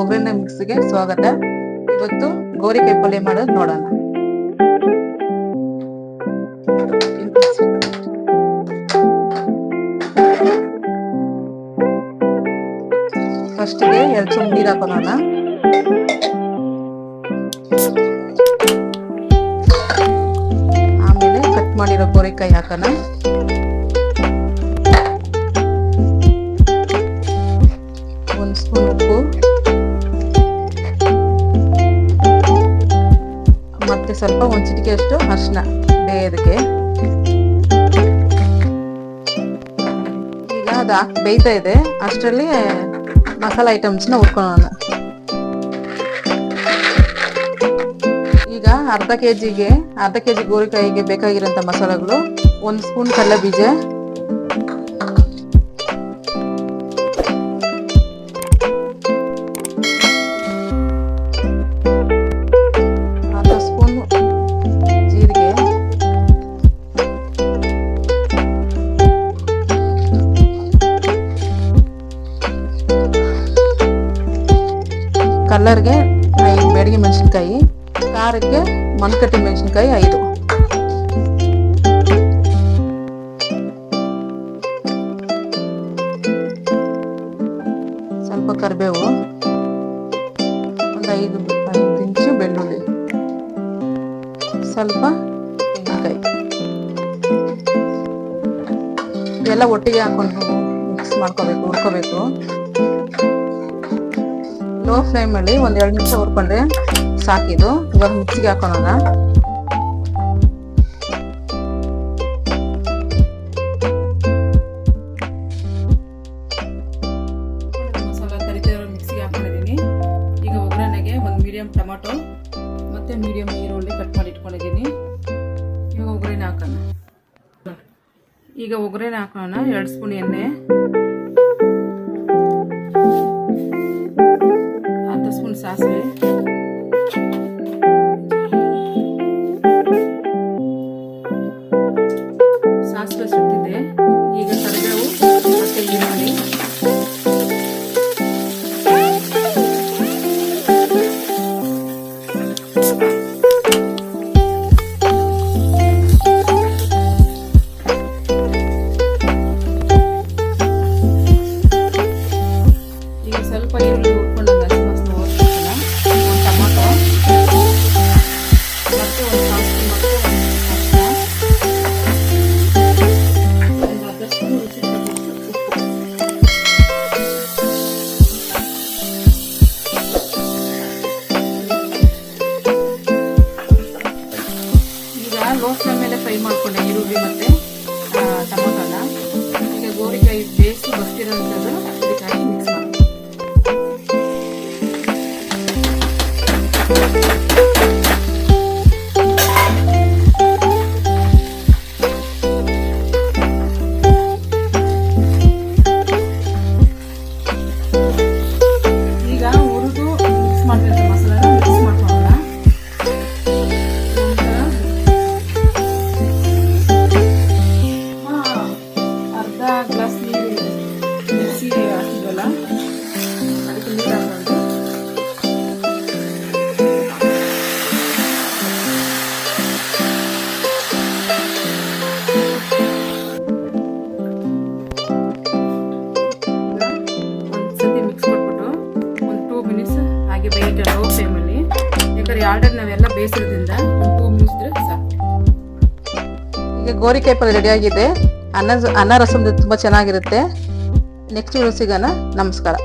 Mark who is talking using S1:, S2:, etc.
S1: ಒಗ್ಗರಣೆ ಮಿಕ್ಸ್ಗೆ ಸ್ವಾಗತ. ಇವತ್ತು ಗೋರಿಕಾಯಿ ಪಲ್ಯ ಮಾಡೋದು ನೋಡೋಣ. ಫಸ್ಟಿಗೆ 2 ಸ್ಪೂನ್ ನೀರು ಹಾಕೋಣ. ಆಮೇಲೆ ಕಟ್ ಮಾಡಿರೋ ಗೋರಿಕಾಯಿ ಹಾಕೋಣ. ಉಪ್ಪು ಮತ್ತೆ ಸ್ವಲ್ಪ ಒಂದು ಚಿಟಿಕೆ ಅಷ್ಟು ಅರಿಶಿನ ಬೇಯೋದಕ್ಕೆ. ಈಗ ಅದು ಬೇಯ್ತಾ ಇದೆ, ಅಷ್ಟರಲ್ಲಿ ಮಸಾಲೆ ಐಟಮ್ಸ್ನ ಹುರ್ಕೊಳ್ಳೋಣ. ಈಗ ಅರ್ಧ ಕೆಜಿ ಗೋರಿಕಾಯಿಗೆ ಬೇಕಾಗಿರೋಂಥ ಮಸಾಲೆಗಳು: 1 ಸ್ಪೂನ್ ಕಡಲೆ ಬೀಜ, ಕಲರ್ಗೆ 5 ಬ್ಯಾಡಗಿ ಮೆಣಸಿನ್ಕಾಯಿ, ಖಾರಕ್ಕೆ ಮಂಕಟ್ಟಿ ಮೆಣಸಿನ್ಕಾಯಿ 5, ಸ್ವಲ್ಪ ಕರಿಬೇವು, ಒಂದು 5 ಇಂಚು ಬೆಳ್ಳುಳ್ಳಿ, ಸ್ವಲ್ಪ ತೆಂಗಿನಕಾಯಿ. ಇವೆಲ್ಲ ಒಟ್ಟಿಗೆ ಹಾಕೊಂಡು ಮಿಕ್ಸ್ ಮಾಡ್ಕೋಬೇಕು, ಹುರ್ಕೋಬೇಕು. ಲೋ ಫ್ಲೇಮಲ್ಲಿ 1-2 ನಿಮಿಷ ಹುರ್ಕೊಂಡ್ರೆ ಸಾಕಿದು. ಇವಾಗ ಮಿಕ್ಸಿಗೆ ಹಾಕೋಣ. ಮಸಾಲ ತರಿತಿರೋ ಮಿಕ್ಸಿಗೆ ಹಾಕೊಂಡಿದ್ದೀನಿ. ಈಗ ಒಗ್ಗರಣೆಗೆ 1 ಮೀಡಿಯಂ ಟೊಮಾಟೊ ಮತ್ತೆ ಮೀಡಿಯಂ ಈರುಳ್ಳಿ ಕಟ್ ಮಾಡಿ ಇಟ್ಕೊಂಡಿದ್ದೀನಿ. ಈಗ ಒಗ್ಗರಣೆ ಹಾಕೋಣ. 2 ಸ್ಪೂನ್ ಎಣ್ಣೆ, 1/2 ಸ್ಪೂನ್ ಸಾಸಿವೆ, ಸುಟ್ಟಿದೆ. ಈಗ ಕರಿಬೇವು ಮತ್ತೆ ಈರುಳ್ಳಿ, ಈಗ ಸ್ವಲ್ಪ ಈರುಳ್ಳಿ ಹುರ್ಕೊಂಡಾಗ ಲೋ ಫ್ಲೇಮ್ ಮೇಲೆ ಫ್ರೈ ಮಾಡ್ಕೊಂಡೆ ಈರುಳ್ಳಿ ಮತ್ತೆ ಟೊಮೊಟೊನ. ಈಗ ಗೋರಿಕಾಯಿ ಬೇಯಿಸಿ ಬರ್ತಿರೋಂಥದ್ದು ಇದಕ್ಕಾಗಿ ಮಿಕ್ಸ್ ಮಾಡಿ. ಈಗ ಹುರಿದು ಮಿಕ್ಸ್ ಮಾಡಿರೋ ಮಸಾಲೆನ ಮಿಕ್ಸ್ ಮಾಡ್ಕೊಳ್ಳೋಣ. ಗ್ಲಾಸ್ ನೀರು ಮಿಕ್ಸಿ ಹಾಕಿದ್ವಲ್ಲ ಅದಕ್ಕೆ ನೀರು ಹಾಕೊಂಡು ಒಂದ್ಸತಿ ಮಿಕ್ಸ್ ಮಾಡ್ಬಿಟ್ಟು ಒಂದು 2 ಮಿನಿಟ್ಸ್ ಹಾಗೆ ಬೇಯಿಟ್ಟು ಲೋ ಫ್ಲೇಮಲ್ಲಿ. ಯಾಕಂದ್ರೆ ಆಲ್ರೆಡಿ ನಾವೆಲ್ಲ ಬೇಯಿಸಿರೋದ್ರಿಂದ ಒಂದು 2 ಮಿನಿಟ್ಸ್ ಇದ್ರೆ ಸಾಕು. ಈಗ ಗೋರಿಕಾಯಿ ಪಲ್ಯ ರೆಡಿ ಆಗಿದೆ. ಅನ್ನ ರಸಂ ತುಂಬಾ ಚೆನ್ನಾಗಿರುತ್ತೆ. ನೆಕ್ಸ್ಟ್ ವಿಡಿಯೋ ಸಿಗೋಣ. ನಮಸ್ಕಾರ.